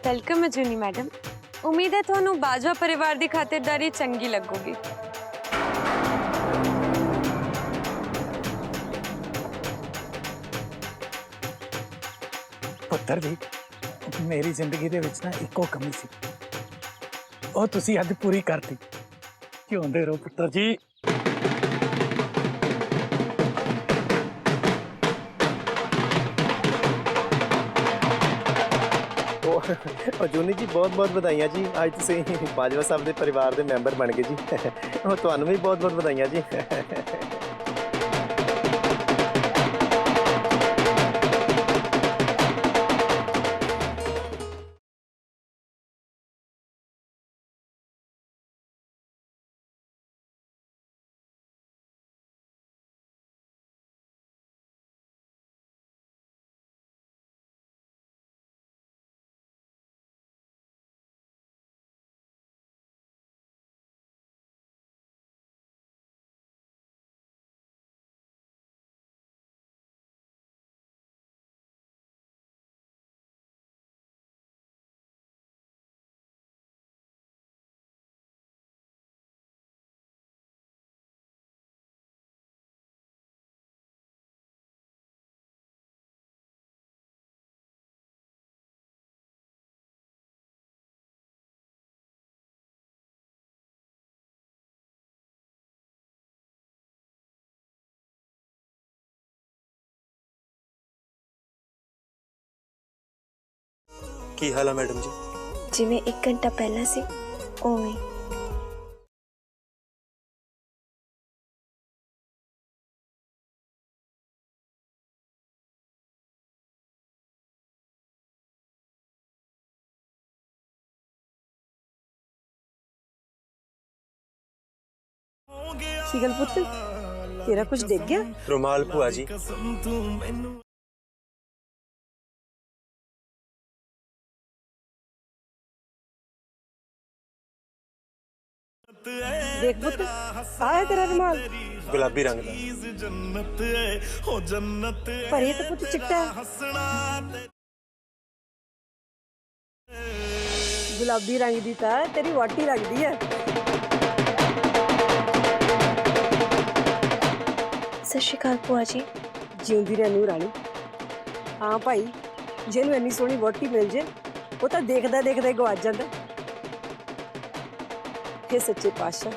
Welcome अजूनी madam. उम्मीद है थानू बाजवा परिवार की खातिरदारी चंगी लगूगी। पुत्र जी, मेरी जिंदगी दे विच ना इको कमी सी, ਉਹ ਤੁਸੀਂ ਅੱਜ पूरी करती। जिउंदे रहो पुत्र जी। जूनी जी बहुत बहुत बधाइयां जी। आज तुसीं बाजवा साहब के परिवार के मैंबर बन गए जी। तुहानू भी बहुत बहुत बधाइयां जी। की हाल है मैडम जी? जिवें 1 घंटा पहला से उवें। शिगल पुत्र, तेरा कुछ डिग गया? रुमाल भूआ जी। देख पुत्र, आया तेरा रुमाल गुलाबी रंग का। पर ये तो पुत्र चिट्टा है। गुलाबी रंग दी ता तेरी वाटी लगदी है। सत श्री अकाल भूआ जी। जिउंदी रहनू रानी। हाँ भाई, जिन्हों इन्नी सोहनी वोटी मिल जाए वो तो देखदा देखदा गवाच जाता। हे सच्चे पातशाह,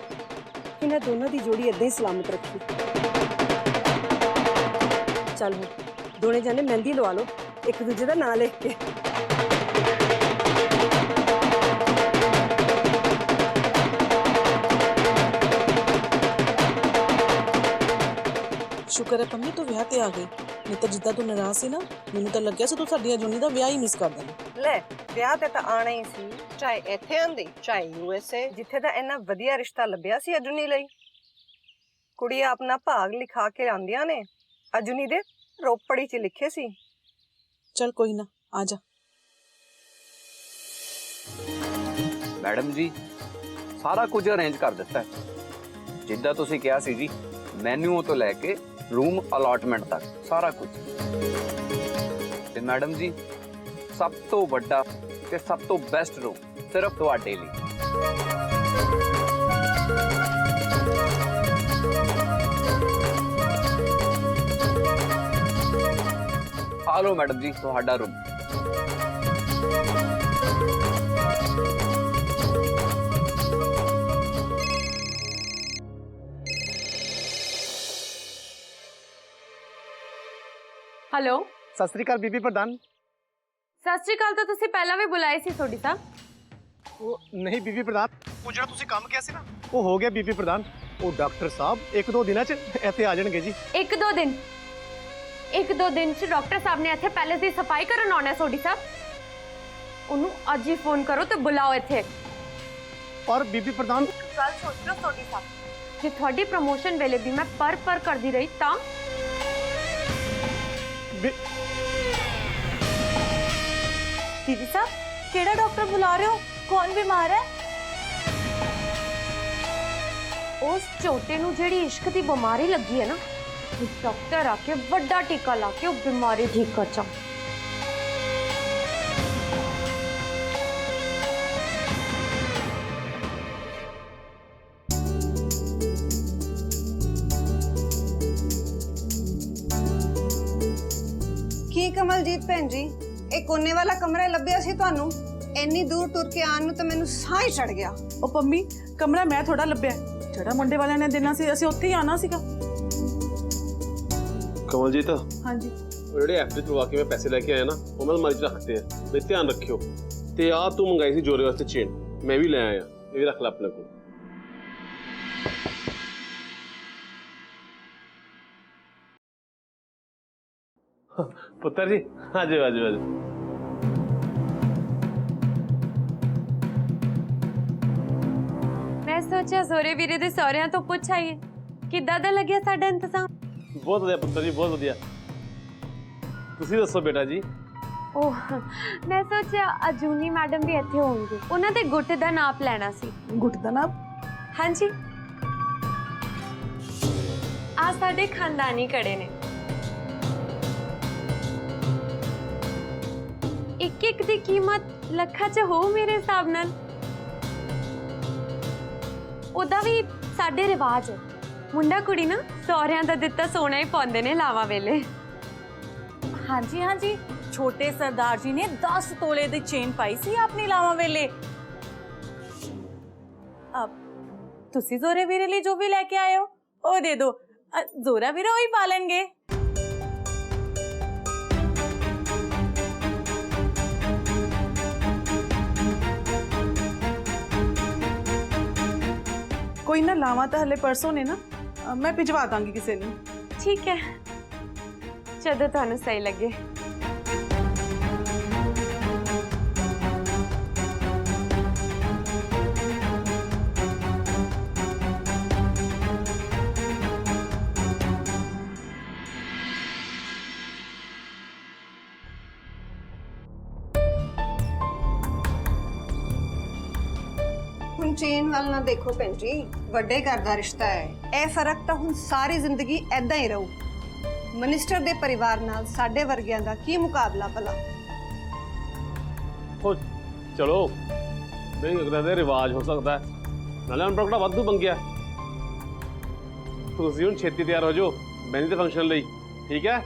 इन्हां दोनों की जोड़ी इदां ही सलामत रखी। चल हुण दोने जाने मेहंदी लवा लो, एक दूजे का नाम लिख के। शुक्र है पंमी तू विआह ते आ गई, नहीं तो जिद्दां तू नाराज सी ना, मैनूं तां लग्गिया सी तू साडियां जूनी दा विआह ही मिस कर देना। ले ਵਿਆਹ ਤੇ ਤਾਂ ਆਣਾ ਹੀ ਸੀ, ਚਾਹੇ ਇੱਥੇ ਆਂਦੀ ਚਾਹੇ USA, ਜਿੱਥੇ ਦਾ ਇੰਨਾ ਵਧੀਆ ਰਿਸ਼ਤਾ ਲੱਭਿਆ ਸੀ ਅਜੁਨੀ ਲਈ। ਕੁੜੀਆਂ ਆਪਣਾ ਭਾਗ ਲਿਖਾ ਕੇ ਆਂਦੀਆਂ ਨੇ, ਅਜੁਨੀ ਦੇ ਰੋਪੜੀ 'ਚ ਲਿਖੇ ਸੀ। चल कोई ना, आ जा। मैडम जी सारा कुछ अरेंज कर दिता है, जिद्दां तुसीं कहा सी जी। मैन्यू तो लैके रूम अलॉटमेंट तक सारा कुछ। ते मैडम जी सब तो वड्डा ते सब तो बेस्ट रूम सिर्फ तुहाडे लई। आ लो मैडम जी तुहाडा रूम। हेलो, सत श्री अकाल बीबी प्रधान। सत श्री अकाल तो तुसी पहला भी बुलाए सी सोडी साहब। वो नहीं बीबी प्रधान, वो जो तुसीं काम किया सी ना वो हो गया बीबी प्रधान। वो डॉक्टर साहब 1-2 दिनों च इत्थे आ जाणगे जी। 1-2 दिन च डॉक्टर साहब ने इत्थे पैलेस की सफाई करन आउणा सोडी साहब। उन्होंने अज ही फोन करो तो बुलाओ इत्थे। पर बीबी प्रधान गल सोच लो सोडी साहब, जे थोड़ी प्रमोशन वेले भी मैं पर करदी रही तां दीदी साहब, केड़ा डॉक्टर बुला रहे हो? कौन बीमार है? उस छोटे नू जेड़ी इश्क दी बीमारी लगी है ना, डॉक्टर आके बड़ा टीका ला के वो बीमारी ठीक कर चा। ਕਮਲਜੀਤ ਭੈਣ ਜੀ, ਇਹ ਕੋਨੇ ਵਾਲਾ ਕਮਰਾ ਲੱਭਿਆ ਸੀ ਤੁਹਾਨੂੰ? ਇੰਨੀ ਦੂਰ ਤੁਰ ਕੇ ਆਉਣ ਨੂੰ ਤਾਂ ਮੈਨੂੰ ਸਾਹ ਹੀ ਚੜ ਗਿਆ। ਉਹ ਪੰਮੀ, ਕਮਰਾ ਮੈਂ ਥੋੜਾ ਲੱਭਿਆ, ਜਿਹੜਾ ਮੁੰਡੇ ਵਾਲਿਆਂ ਨੇ ਦੇਣਾ ਸੀ ਅਸੀਂ ਉੱਥੇ ਹੀ ਆਣਾ ਸੀਗਾ। ਕਮਲਜੀਤ, ਹਾਂਜੀ। ਉਹ ਜਿਹੜੇ ਐਫਡੀ ਤੋਂ ਆ ਕੇ ਮੈਂ ਪੈਸੇ ਲੈ ਕੇ ਆਇਆ ਨਾ, ਉਹ ਮੈਂ ਅਲਮਾਰੀ 'ਚ ਰੱਖਤੇ ਆ, ਬਈ ਧਿਆਨ ਰੱਖਿਓ। ਤੇ ਆ ਤੂੰ ਮੰਗਾਈ ਸੀ ਜੋਰੇ ਵਾਸਤੇ ਚੇਨ, ਮੈਂ ਵੀ ਲੈ ਆਇਆ, ਇਹ ਵੀ ਰੱਖ ਲੈ ਆਪਣੇ ਕੋਲ। ਪੁੱਤਰ ਜੀ, ਆਜੋ ਆਜੋ ਆਜੋ। ਮੈਂ ਸੋਚਿਆ ਜ਼ੋਰੇ ਵੀਰੇ ਦੇ ਸਹੁਰਿਆਂ ਤੋਂ ਪੁੱਛ ਆਈਏ ਕਿੱਦਾਂ ਦਾ ਲੱਗਿਆ ਸਾਡਾ ਇੰਤਜ਼ਾਮ। ਬਹੁਤ ਵਧੀਆ ਪੁੱਤਰ ਜੀ, ਬਹੁਤ ਵਧੀਆ। ਤੁਸੀਂ ਦੱਸੋ ਬੇਟਾ ਜੀ। ਓਹ, ਮੈਂ ਸੋਚਿਆ ਅਜੂਨੀ ਮੈਡਮ ਵੀ ਇੱਥੇ ਹੋਣਗੇ, ਉਹਨਾਂ ਦੇ ਗੁੱਟ ਦਾ ਨਾਪ ਲੈਣਾ ਸੀ। ਗੁੱਟ ਦਾ ਨਾਮ? ਹਾਂਜੀ, ਆ ਸਾਡੇ ਖਾਨਦਾਨੀ ਕੜੇ ਨੇ। ਇੱਕ ਇੱਕ ਦੀ ਕੀਮਤ ਲੱਖਾਂ 'ਚ ਹੋਊ ਮੇਰੇ ਹਿਸਾਬ ਨਾਲ। ਉਹਦਾ ਵੀ ਸਾਡੇ ਰਿਵਾਜ ਹੈ, ਮੁੰਡਾ ਕੁੜੀ ਨਾ ਸਹੁਰਿਆਂ ਦਾ ਦਿੱਤਾ ਸੋਨਾ ਹੀ ਪਾਉਂਦੇ ਨੇ ਲਾਵਾਂ ਵੇਲੇ। ਹਾਂਜੀ ਹਾਂਜੀ, ਛੋਟੇ ਸਰਦਾਰ ਜੀ ਨੇ 10 ਤੋਲੇ ਦੀ ਚੇਨ ਪਾਈ ਸੀ ਆਪਣੀ ਲਾਵਾਂ ਵੇਲੇ। ਅਬ ਤੁਸੀਂ ਜ਼ੋਰੇ ਵੀਰੇ ਲਈ ਜੋ ਵੀ ਲੈ ਕੇ ਆਏ ਹੋ ਉਹ ਦੇ ਦਿਓ, ਜ਼ੋਰਾ ਵੀਰਾ ਉਹੀ ਪਾ ਲੈਣਗੇ। ਕੋਈ ਨਾ, ਲਾਵਾਂ ਤਾਂ ਹਲੇ ਪਰਸੋਂ ਨੇ ਨਾ, ਮੈਂ ਭਿਜਵਾ ਦਾਂਗੀ ਕਿਸੇ ਨੂੰ। ਠੀਕ ਹੈ, ਜਦੋਂ ਤੁਹਾਨੂੰ ਸਹੀ ਲੱਗੇ। ਹੁਣ ਚੇਨ ਵੱਲ ਨਾ ਦੇਖੋ ਭੈਣ ਜੀ, ਵੱਡੇ ਘਰ ਦਾ ਰਿਸ਼ਤਾ ਹੈ। ਇਹ ਫਰਕ ਤਾਂ ਹੁਣ ਸਾਰੀ ਜ਼ਿੰਦਗੀ ਐਦਾਂ ਹੀ ਰਹੂ। ਮਿਨਿਸਟਰ ਦੇ ਪਰਿਵਾਰ ਨਾਲ ਸਾਡੇ ਵਰਗਿਆਂ ਦਾ ਕੀ ਮੁਕਾਬਲਾ ਭਲਾ। ਹੋ ਚਲੋ, ਨਹੀਂ ਅਗਲਾ ਦੇ ਰਿਵਾਜ ਹੋ ਸਕਦਾ ਹੈ, ਨਾਲੇ ਹੁਣ ਪ੍ਰੋਗਰਾਮ ਵਾਧੂ ਬਣ ਗਿਆ। ਤੁਸੀਂ ਹੁਣ ਛੇਤੀ ਤਿਆਰ ਹੋ ਜਾਓ ਮਹਿੰਦੀ ਦੇ ਫੰਕਸ਼ਨ ਲਈ, ਠੀਕ ਹੈ?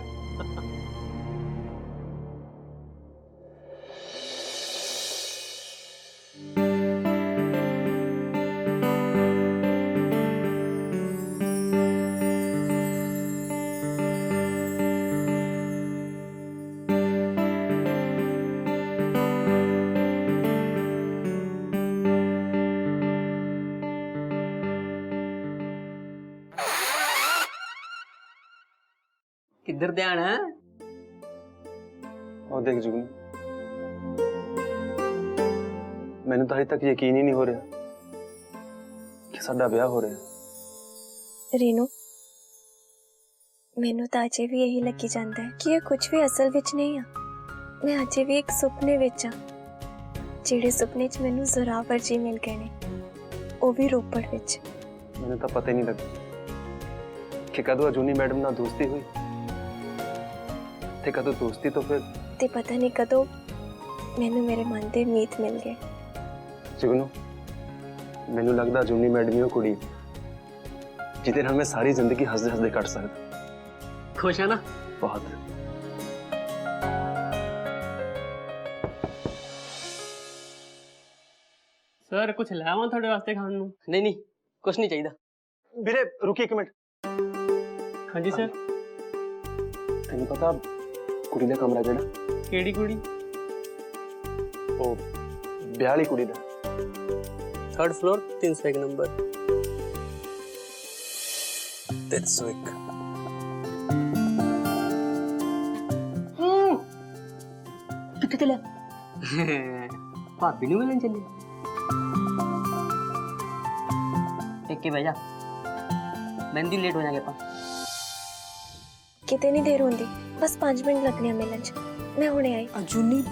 किधर ध्यान है? और देख जुगनू, मैंने तो अभी तक यकीन ही नहीं हो रहा कि साडा ब्याह हो रहा। रीनू, मैनू तो अजे भी यही लगी जाता है कि ये कुछ भी असल विच नहीं आ। मैं अजे भी एक सुपने विच आ, जिहड़े सुपने च मैनू जोरावर जी मिल गए ने, वो भी रोपड़ विच। मैंने तो पता ही नहीं लगा कि कदों अजूनी मैडम ना दोस्ती हुई ते कदों दोस्ती तो फिर ते पता नहीं कदों मैनू मेरे मन दे मीत मिल गए। जुगनू, मैनू लगदा अजूनी मैडम ही वो कुड़ी जिहदे नाल मैं सारी जिंदगी हसदे हसदे कट सकदा। खुश है ना? बहुत। सर कुछ लावा थोड़े वास्ते खान नू? नहीं नहीं, कुछ नहीं चाहिए। ਵੀਰੇ ਰੁਕੀ ਇੱਕ ਮਿੰਟ। हाँ जी सर। ਤੈਨੂੰ ਪਤਾ ਕੁੜੀ ਦਾ ਕਮਰਾ ਕਿਹੜਾ? केड़ी कुड़ी? ਉਹ ਵਿਆਹ ਵਾਲੀ ਕੁੜੀ ਦਾ। 3rd floor 301 number. 301। किथे चले? भाभी नू मिलन चले। टेके बह जा, मेहंदी लेट हो जाएंगे अपन। कितनी देर होंदी? बस 5 मिनट लगने मिलन च। मैं हुणे आई। अजूनी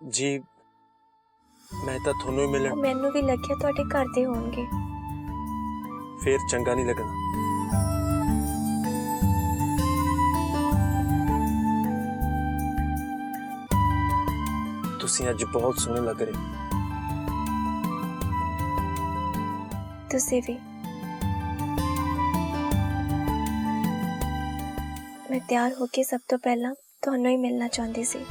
जी मैं तो थोनों ही मिलन ਮੈਨੂੰ ਵੀ ਲੱਗਿਆ ਤੁਹਾਡੇ ਘਰ ਦੇ ਹੋਣਗੇ। फिर चंगा नहीं लगना। तुसी अज बहुत सोहने लग रहे। ਤੁਸੀਂ ਵੀ। ਮੈਂ ਤਿਆਰ ਹੋ ਕੇ ਸਭ ਤੋਂ ਪਹਿਲਾਂ ਤੁਹਾਨੂੰ ਹੀ ਮਿਲਣਾ ਚਾਹੁੰਦੀ ਸੀ।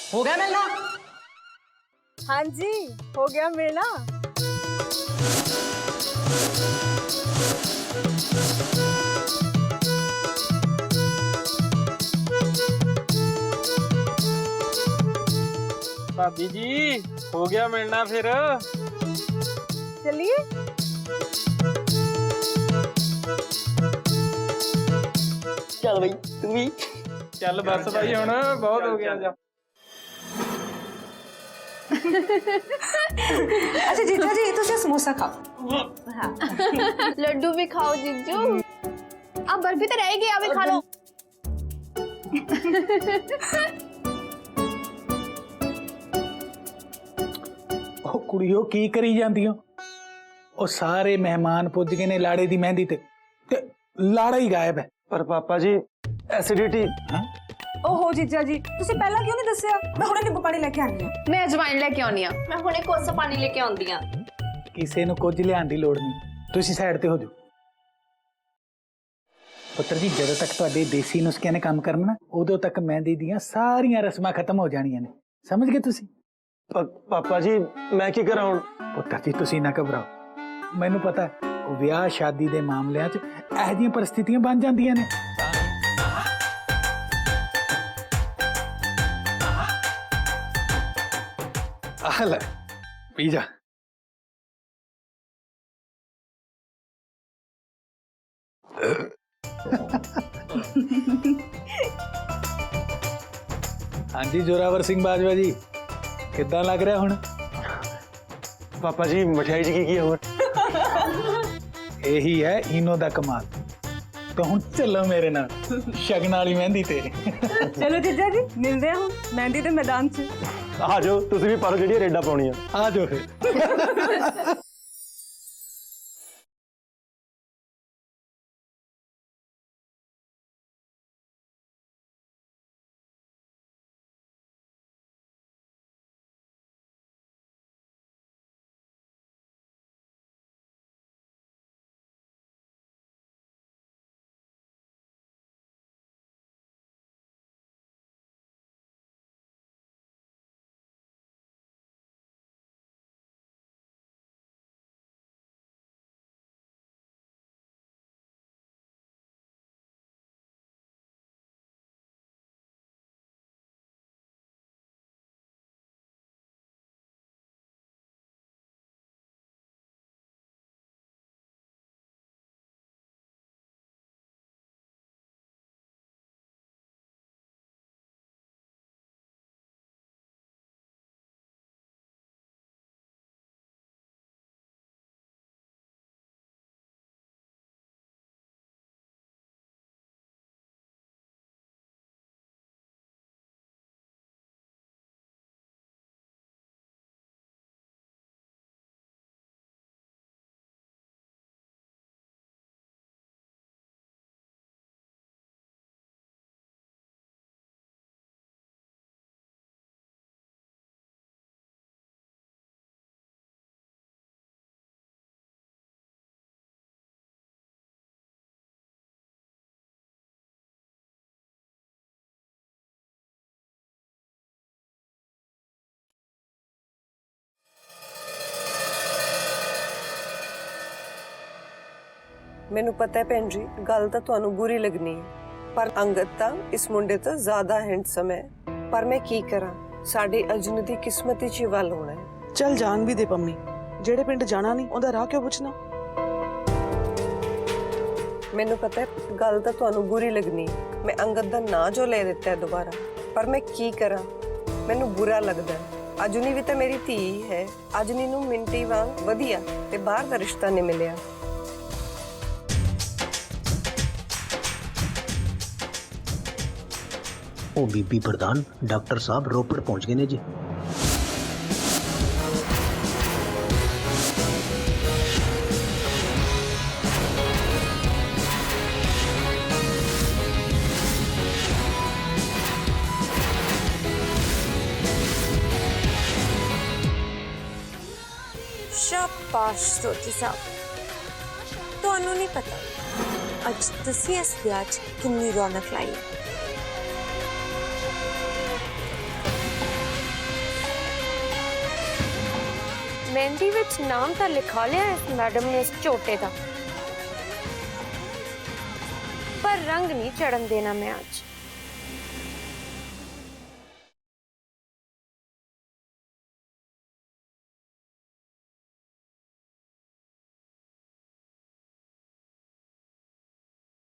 हो गया मिलना? हाँ जी, हो गया मिलना। भाभी जी हो गया मिलना फिर। चलिए। चल भाई तू भी चल बस भाई हुण बहुत हो गया जा। अच्छा जीजा जी तुसी समोसा खाओ। लड्डू भी खाओ जीजू। अब बर्फी तो रहेगी, अभी खा लो। ਉਹ ਕੁੜੀਓ ਕੀ ਕਰੀ ਜਾਂਦੀ ਹੋ? ਉਹ ਸਾਰੇ ਮਹਿਮਾਨ ਪੁੱਜ ਗਏ ਨੇ ਲਾੜੇ ਦੀ ਮਹਿੰਦੀ ਤੇ ਲਾੜਾ ਹੀ ਗਾਇਬ ਹੈ। पर पापा जी एसिडिटी। ओहो जीजा जी तुसी पहला क्यों नहीं दस्सिया? मैं हुणे नींबू पानी लेके आनी है। मैं अजवाइन लेके आनी आ। मैं हुणे कोसा पानी लेके आंदी आ। ਕਿਸੇ ਨੂੰ ਕੁਝ ਲਿਆਉਣ ਦੀ ਲੋੜ ਨਹੀਂ, ਤੁਸੀਂ ਸਾਈਡ ਤੇ ਹੋ ਜਾਓ। ਪੁੱਤਰ ਜੀ ਜਦੋਂ ਤੱਕ ਤੁਹਾਡੇ ਦੇਸੀ ਨੁਸਖਿਆਂ ਨੇ ਕੰਮ ਕਰਨਾ ਨਾ ਉਦੋਂ ਤੱਕ ਮਹਿੰਦੀ ਦੀਆਂ ਸਾਰੀਆਂ ਰਸਮਾਂ ਖਤਮ ਹੋ ਜਾਣੀਆਂ ਨੇ। ਸਮਝ ਗਏ ਤੁਸੀਂ? पापा जी मैं की करा हुण? ਪੁੱਤਰ ਜੀ ਤੁਸੀਂ ਨਾ ਘਬਰਾਓ, ਮੈਨੂੰ ਪਤਾ ਵਿਆਹ ਸ਼ਾਦੀ ਦੇ ਮਾਮਲਿਆਂ 'ਚ ਇਹੋ ਜਿਹੀਆਂ ਪਰਿਸਥਿਤੀਆਂ ਬਣ ਜਾਂਦੀਆਂ ਨੇ। ਆਹ ਲੈ ਪੀ ਜਾ। ਹਾਂਜੀ ਜੋਰਾਵਰ ਸਿੰਘ ਬਾਜਵਾ ਜੀ ਕਿੱਦਾਂ ਲੱਗ ਰਿਹਾ ਹੁਣ? पापा जी मिठाई जी की है और ਇਹੀ ਹੈ ਇਨੋ ਦਾ ਕਮਾਲ। ਤਾਂ ਹੁਣ ਚੱਲੋ ਮੇਰੇ ਨਾਲ ਸ਼ਗਨ ਵਾਲੀ ਮਹਿੰਦੀ ਤੇ। चलो जीजा जी मिलते हैं हम मेहंदी के मैदान से। आ जाओ तुसी भी पर जेडी रेडा पाउणी ਆ ਜਾਓ ਫਿਰ। ਮੈਨੂੰ ਪਤਾ ਹੈ ਭੈਣ ਜੀ ਗੱਲ ਤਾਂ ਤੁਹਾਨੂੰ ਬੁਰੀ ਲੱਗਣੀ ਹੈ, ਪਰ ਅੰਗਦ ਤਾਂ ਇਸ ਮੁੰਡੇ ਤੋਂ ਜ਼ਿਆਦਾ ਹੈਂਡਸਮ ਹੈ। ਪਰ ਮੈਂ ਕੀ ਕਰਾਂ, ਸਾਡੀ ਅਜੁਨੀ ਦੀ ਕਿਸਮਤ ਵਿੱਚ ਹੀ ਵੱਲ ਹੋਣਾ ਹੈ। ਚੱਲ ਜਾਣ ਵੀ ਦੇ ਪੰਮੀ, ਜਿਹੜੇ ਪਿੰਡ ਜਾਣਾ ਨਹੀਂ ਉਹਦਾ ਰਾਹ ਕਿਉਂ ਪੁੱਛਣਾ? ਮੈਨੂੰ ਪਤਾ ਹੈ ਗੱਲ ਤਾਂ ਤੁਹਾਨੂੰ ਬੁਰੀ ਲੱਗਣੀ, ਮੈਂ ਅੰਗਦ ਦਾ ਨਾਂ ਜੋ ਲੈ ਦਿੱਤਾ ਹੈ ਦੁਬਾਰਾ, ਪਰ ਮੈਂ ਕੀ ਕਰਾਂ, ਮੈਨੂੰ ਬੁਰਾ ਲੱਗਦਾ ਹੈ। ਅਜੁਨੀ ਵੀ ਤਾਂ ਮੇਰੀ ਧੀ ਹੈ। ਅਜੁਨੀ ਨੂੰ ਮਿੰਟੀ ਵਾਂਗ ਵਧੀਆ ਤੇ ਬਾਹਰ ਦਾ ਰਿਸ਼ਤਾ ਨਹੀਂ ਮਿਲਿਆ। ਉਹ ਬੀਬੀ ਪ੍ਰਧਾਨ ਡਾਕਟਰ ਸਾਹਿਬ ਰੋਪੜ ਪਹੁੰਚ ਗਏ ਨੇ ਜੀ। शाबाश सोची साहब, ਤੁਹਾਨੂੰ ਨਹੀਂ ਪਤਾ ਅੱਜ ਤੁਸੀਂ ਇਸ ਵਿਆਹ 'ਚ ਕਿੰਨੀ ਰੌਣਕ ਲਾਈ ਹੈ। ਮਹਿੰਦੀ ਵਿੱਚ ਨਾਮ ਤਾਂ ਲਿਖਾ ਲਿਆ ਇਸ ਮੈਡਮ ਨੇ ਇਸ ਝੋਟੇ ਦਾ, ਪਰ ਰੰਗ ਨਹੀਂ ਚੜਨ ਦੇਣਾ ਮੈਂ ਅੱਜ।